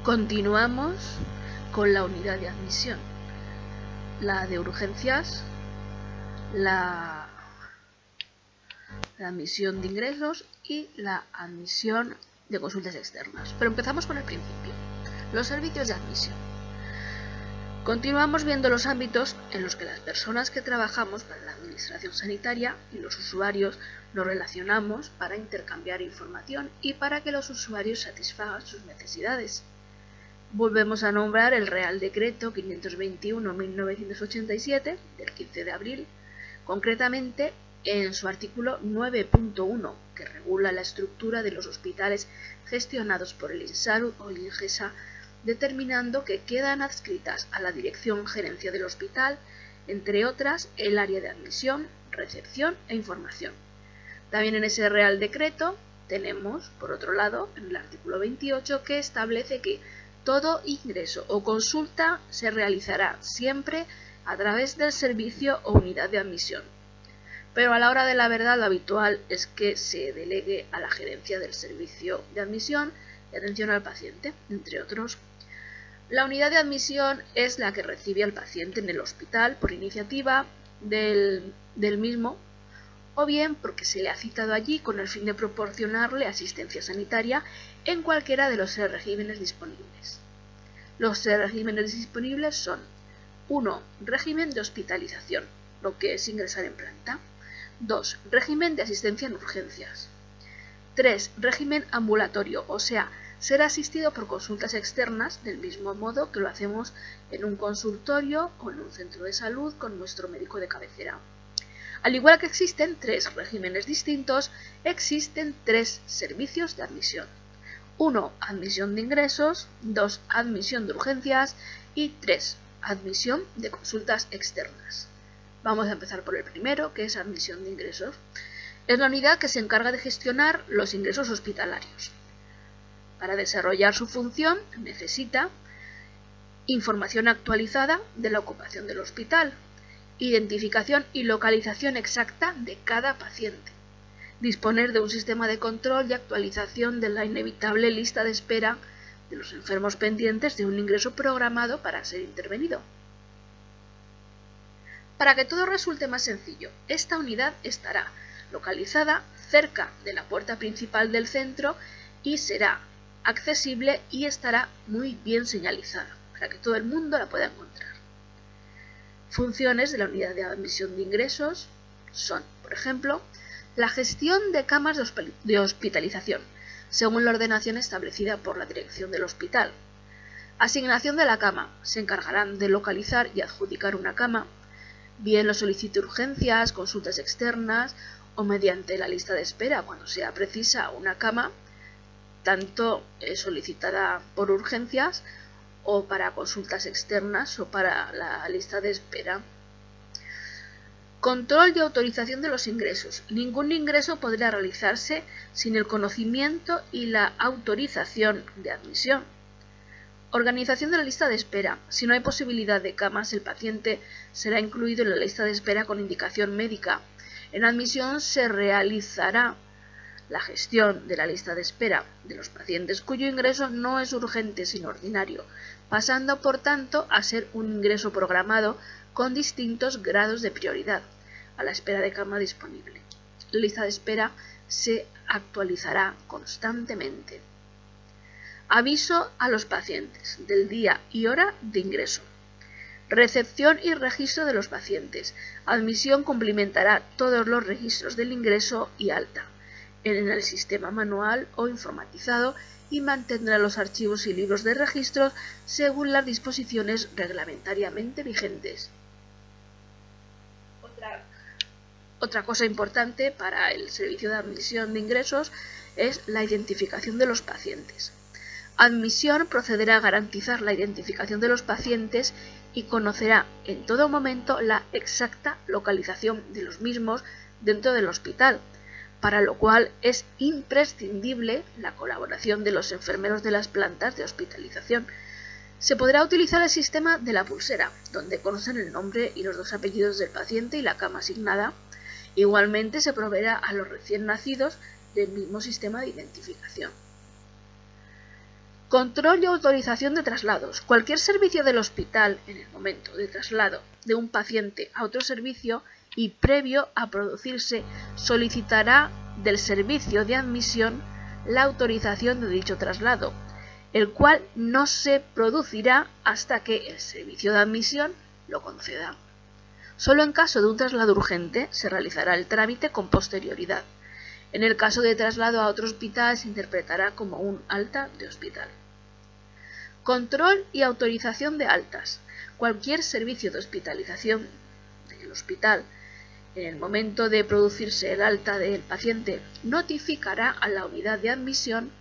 Continuamos con la unidad de admisión, la de urgencias, la admisión de ingresos y la admisión de consultas externas. Pero empezamos con el principio, los servicios de admisión. Continuamos viendo los ámbitos en los que las personas que trabajamos para la administración sanitaria y los usuarios nos relacionamos para intercambiar información y para que los usuarios satisfagan sus necesidades. Volvemos a nombrar el Real Decreto 521/1987 del 15 de abril, concretamente en su artículo 9.1, que regula la estructura de los hospitales gestionados por el INSALUD o el INGESA, determinando que quedan adscritas a la Dirección Gerencia del Hospital, entre otras, el área de admisión, recepción e información. También en ese Real Decreto tenemos, por otro lado, en el artículo 28, que establece que todo ingreso o consulta se realizará siempre a través del servicio o unidad de admisión. Pero a la hora de la verdad, lo habitual es que se delegue a la gerencia del servicio de admisión y atención al paciente, entre otros. La unidad de admisión es la que recibe al paciente en el hospital por iniciativa del mismo, o bien porque se le ha citado allí con el fin de proporcionarle asistencia sanitaria en cualquiera de los 3 regímenes disponibles. Los 3 regímenes disponibles son: 1. Régimen de hospitalización, lo que es ingresar en planta. 2. Régimen de asistencia en urgencias. 3. Régimen ambulatorio, o sea, ser asistido por consultas externas del mismo modo que lo hacemos en un consultorio o en un centro de salud con nuestro médico de cabecera. Al igual que existen 3 regímenes distintos, existen 3 servicios de admisión. 1. Admisión de ingresos. 2. Admisión de urgencias. Y 3. Admisión de consultas externas. Vamos a empezar por el primero, que es admisión de ingresos. Es la unidad que se encarga de gestionar los ingresos hospitalarios. Para desarrollar su función necesita información actualizada de la ocupación del hospital, identificación y localización exacta de cada paciente, disponer de un sistema de control y actualización de la inevitable lista de espera de los enfermos pendientes de un ingreso programado para ser intervenido. Para que todo resulte más sencillo, esta unidad estará localizada cerca de la puerta principal del centro y será accesible y estará muy bien señalizada para que todo el mundo la pueda encontrar. Funciones de la unidad de admisión de ingresos son, por ejemplo, la gestión de camas de hospitalización, según la ordenación establecida por la dirección del hospital. Asignación de la cama. Se encargarán de localizar y adjudicar una cama, bien lo solicite urgencias, consultas externas o mediante la lista de espera cuando sea precisa una cama, tanto solicitada por urgencias o para consultas externas o para la lista de espera. Control y autorización de los ingresos. Ningún ingreso podrá realizarse sin el conocimiento y la autorización de admisión. Organización de la lista de espera. Si no hay posibilidad de camas, el paciente será incluido en la lista de espera con indicación médica. En admisión se realizará la gestión de la lista de espera de los pacientes cuyo ingreso no es urgente sino ordinario, pasando por tanto a ser un ingreso programado con distintos grados de prioridad, a la espera de cama disponible. La lista de espera se actualizará constantemente. Aviso a los pacientes del día y hora de ingreso. Recepción y registro de los pacientes. Admisión cumplimentará todos los registros del ingreso y alta en el sistema manual o informatizado y mantendrá los archivos y libros de registros según las disposiciones reglamentariamente vigentes. Otra cosa importante para el servicio de admisión de ingresos es la identificación de los pacientes. Admisión procederá a garantizar la identificación de los pacientes y conocerá en todo momento la exacta localización de los mismos dentro del hospital, para lo cual es imprescindible la colaboración de los enfermeros de las plantas de hospitalización. Se podrá utilizar el sistema de la pulsera, donde conocen el nombre y los 2 apellidos del paciente y la cama asignada. Igualmente se proveerá a los recién nacidos del mismo sistema de identificación. Control y autorización de traslados. Cualquier servicio del hospital en el momento de traslado de un paciente a otro servicio y previo a producirse solicitará del servicio de admisión la autorización de dicho traslado, el cual no se producirá hasta que el servicio de admisión lo conceda. Solo en caso de un traslado urgente se realizará el trámite con posterioridad. En el caso de traslado a otro hospital se interpretará como un alta de hospital. Control y autorización de altas. Cualquier servicio de hospitalización del hospital en el momento de producirse el alta del paciente notificará a la unidad de admisión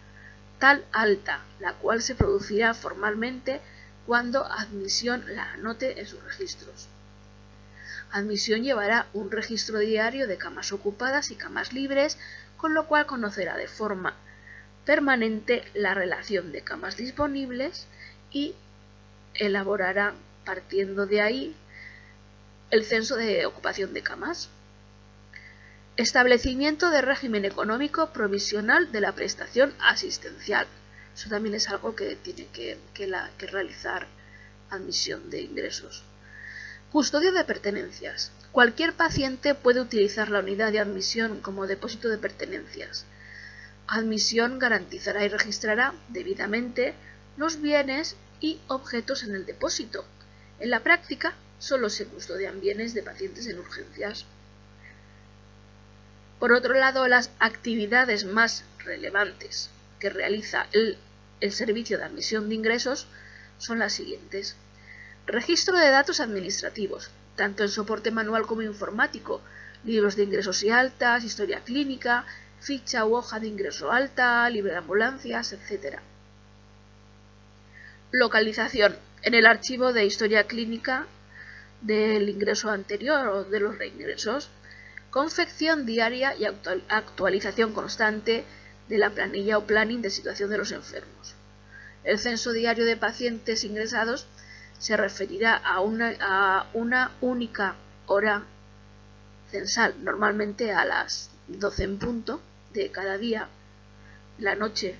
tal alta, la cual se producirá formalmente cuando admisión la anote en sus registros. Admisión llevará un registro diario de camas ocupadas y camas libres, con lo cual conocerá de forma permanente la relación de camas disponibles y elaborará, partiendo de ahí, el censo de ocupación de camas. Establecimiento de régimen económico provisional de la prestación asistencial. Eso también es algo que tiene que realizar admisión de ingresos. Custodia de pertenencias. Cualquier paciente puede utilizar la unidad de admisión como depósito de pertenencias. Admisión garantizará y registrará debidamente los bienes y objetos en el depósito. En la práctica, solo se custodian bienes de pacientes en urgencias. Por otro lado, las actividades más relevantes que realiza el servicio de admisión de ingresos son las siguientes. Registro de datos administrativos, tanto en soporte manual como informático, libros de ingresos y altas, historia clínica, ficha u hoja de ingreso alta, libro de ambulancias, etc. Localización. En el archivo de historia clínica del ingreso anterior o de los reingresos. Confección diaria y actualización constante de la planilla o planning de situación de los enfermos. El censo diario de pacientes ingresados se referirá a una única hora censal, normalmente a las 12 en punto de cada día, la noche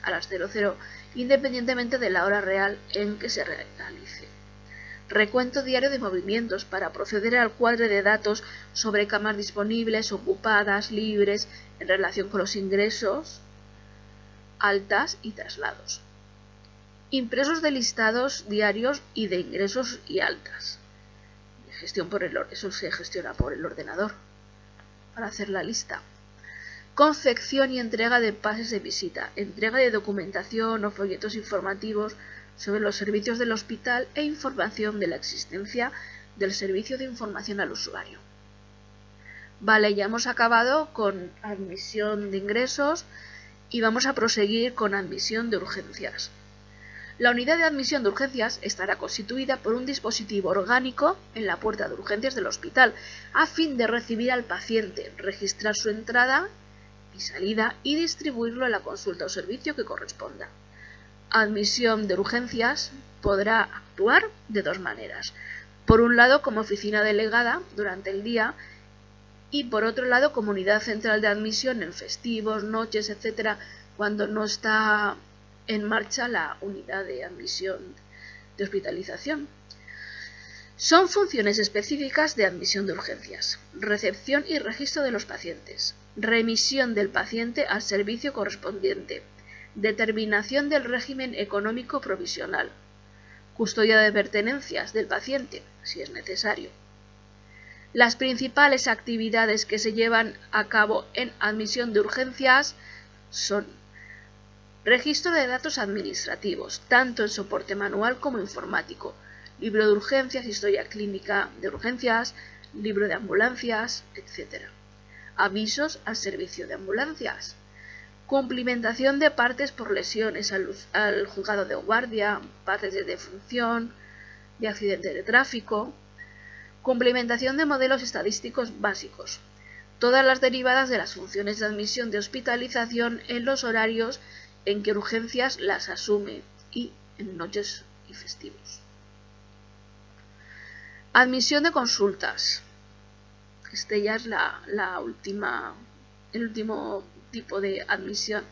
a las 00, independientemente de la hora real en que se realice. Recuento diario de movimientos para proceder al cuadro de datos sobre camas disponibles, ocupadas, libres, en relación con los ingresos, altas y traslados. Impresos de listados diarios y de ingresos y altas. Eso se gestiona por el ordenador para hacer la lista. Confección y entrega de pases de visita, entrega de documentación o folletos informativos sobre los servicios del hospital e información de la existencia del servicio de información al usuario. Vale, ya hemos acabado con admisión de ingresos y vamos a proseguir con admisión de urgencias. La unidad de admisión de urgencias estará constituida por un dispositivo orgánico en la puerta de urgencias del hospital a fin de recibir al paciente, registrar su entrada y salida y distribuirlo a la consulta o servicio que corresponda. Admisión de urgencias podrá actuar de dos maneras. Por un lado, como oficina delegada durante el día y por otro lado, como unidad central de admisión en festivos, noches, etc., cuando no está en marcha la unidad de admisión de hospitalización. Son funciones específicas de admisión de urgencias: recepción y registro de los pacientes, remisión del paciente al servicio correspondiente, determinación del régimen económico provisional, custodia de pertenencias del paciente, si es necesario. Las principales actividades que se llevan a cabo en admisión de urgencias son: registro de datos administrativos, tanto en soporte manual como informático, libro de urgencias, historia clínica de urgencias, libro de ambulancias, etc. Avisos al servicio de ambulancias. Cumplimentación de partes por lesiones al juzgado de guardia, partes de defunción, de accidente de tráfico. Cumplimentación de modelos estadísticos básicos. Todas las derivadas de las funciones de admisión de hospitalización en los horarios en que urgencias las asume y en noches y festivos. Admisión de consultas. Este ya es el último tipo de admisión.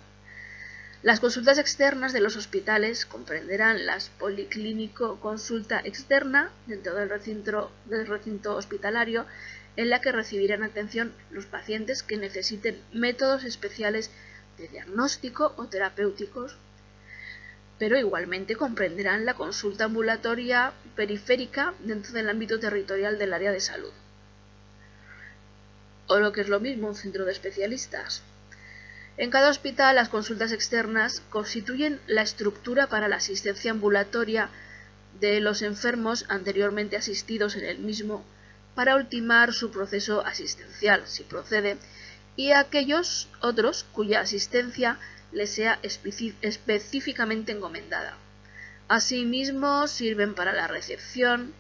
Las consultas externas de los hospitales comprenderán las policlínico consulta externa dentro del recinto hospitalario, en la que recibirán atención los pacientes que necesiten métodos especiales de diagnóstico o terapéuticos, pero igualmente comprenderán la consulta ambulatoria periférica dentro del ámbito territorial del área de salud, o lo que es lo mismo, un centro de especialistas. En cada hospital, las consultas externas constituyen la estructura para la asistencia ambulatoria de los enfermos anteriormente asistidos en el mismo, para ultimar su proceso asistencial, si procede, y a aquellos otros cuya asistencia les sea específicamente encomendada. Asimismo, sirven para la recepción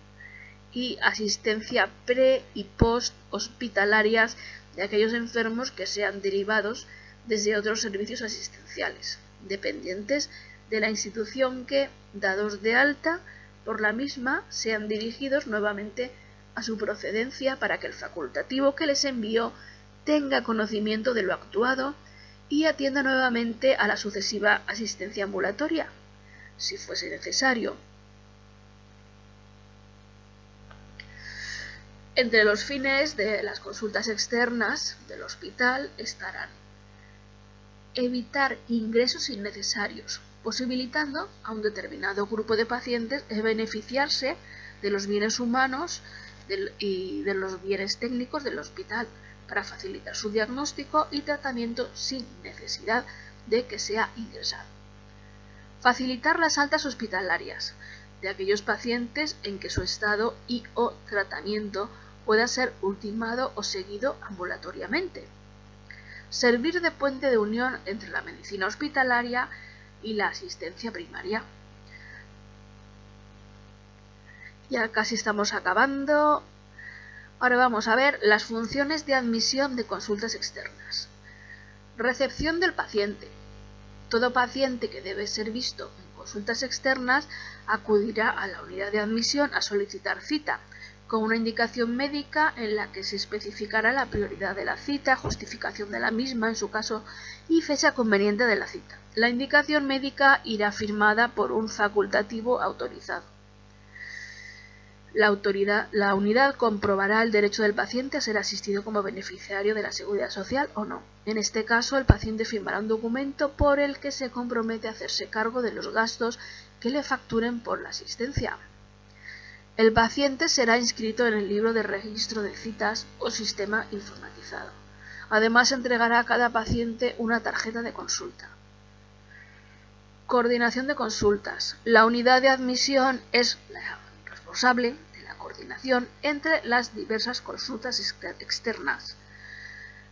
y asistencia pre- y post-hospitalarias de aquellos enfermos que sean derivados desde otros servicios asistenciales, dependientes de la institución que, dados de alta por la misma, sean dirigidos nuevamente a su procedencia para que el facultativo que les envió tenga conocimiento de lo actuado y atienda nuevamente a la sucesiva asistencia ambulatoria, si fuese necesario. Entre los fines de las consultas externas del hospital estarán evitar ingresos innecesarios, posibilitando a un determinado grupo de pacientes beneficiarse de los bienes humanos y de los bienes técnicos del hospital para facilitar su diagnóstico y tratamiento sin necesidad de que sea ingresado. Facilitar las altas hospitalarias de aquellos pacientes en que su estado y o tratamiento pueda ser ultimado o seguido ambulatoriamente. Servir de puente de unión entre la medicina hospitalaria y la asistencia primaria. Ya casi estamos acabando. Ahora vamos a ver las funciones de admisión de consultas externas. Recepción del paciente. Todo paciente que debe ser visto en consultas externas acudirá a la unidad de admisión a solicitar cita, con una indicación médica en la que se especificará la prioridad de la cita, justificación de la misma en su caso y fecha conveniente de la cita. La indicación médica irá firmada por un facultativo autorizado. La unidad comprobará el derecho del paciente a ser asistido como beneficiario de la Seguridad Social o no. En este caso, el paciente firmará un documento por el que se compromete a hacerse cargo de los gastos que le facturen por la asistencia. El paciente será inscrito en el libro de registro de citas o sistema informatizado. Además, entregará a cada paciente una tarjeta de consulta. Coordinación de consultas. La unidad de admisión es la responsable de la coordinación entre las diversas consultas externas.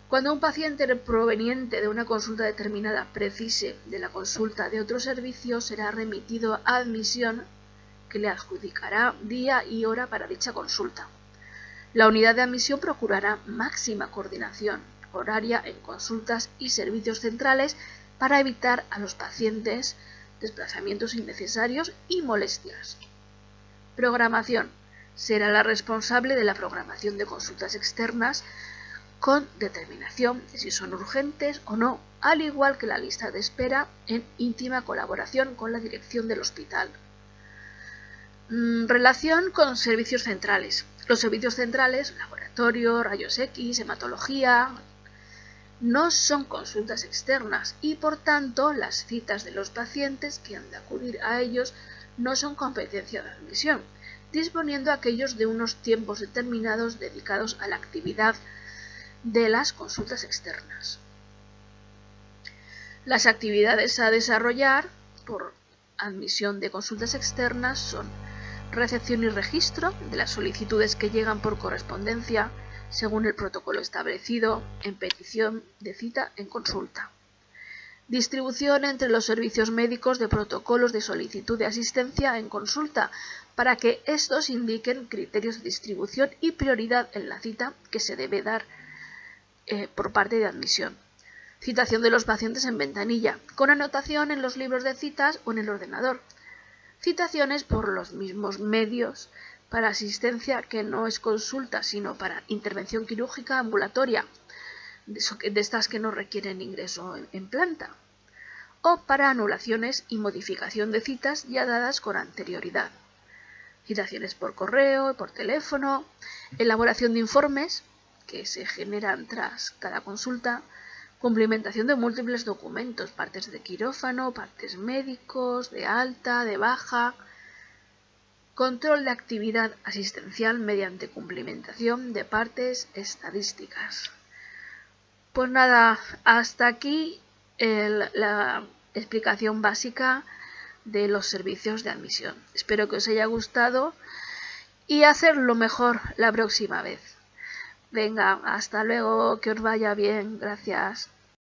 Cuando un paciente proveniente de una consulta determinada precise de la consulta de otro servicio, será remitido a admisión, que le adjudicará día y hora para dicha consulta. La unidad de admisión procurará máxima coordinación horaria en consultas y servicios centrales para evitar a los pacientes desplazamientos innecesarios y molestias. Programación. Será la responsable de la programación de consultas externas con determinación de si son urgentes o no, al igual que la lista de espera, en íntima colaboración con la dirección del hospital. Relación con servicios centrales. Los servicios centrales, laboratorio, rayos X, hematología, no son consultas externas y por tanto las citas de los pacientes que han de acudir a ellos no son competencia de admisión, disponiendo aquellos de unos tiempos determinados dedicados a la actividad de las consultas externas. Las actividades a desarrollar por admisión de consultas externas son recepción y registro de las solicitudes que llegan por correspondencia según el protocolo establecido en petición de cita en consulta. Distribución entre los servicios médicos de protocolos de solicitud de asistencia en consulta para que estos indiquen criterios de distribución y prioridad en la cita que se debe dar por parte de admisión. Citación de los pacientes en ventanilla, con anotación en los libros de citas o en el ordenador. Citaciones por los mismos medios para asistencia que no es consulta, sino para intervención quirúrgica ambulatoria, de estas que no requieren ingreso en planta. o para anulaciones y modificación de citas ya dadas con anterioridad. Citaciones por correo, por teléfono, elaboración de informes que se generan tras cada consulta, cumplimentación de múltiples documentos, partes de quirófano, partes médicos, de alta, de baja, control de actividad asistencial mediante cumplimentación de partes estadísticas. Pues nada, hasta aquí la explicación básica de los servicios de admisión. Espero que os haya gustado y hacerlo mejor la próxima vez. Venga, hasta luego, que os vaya bien, gracias.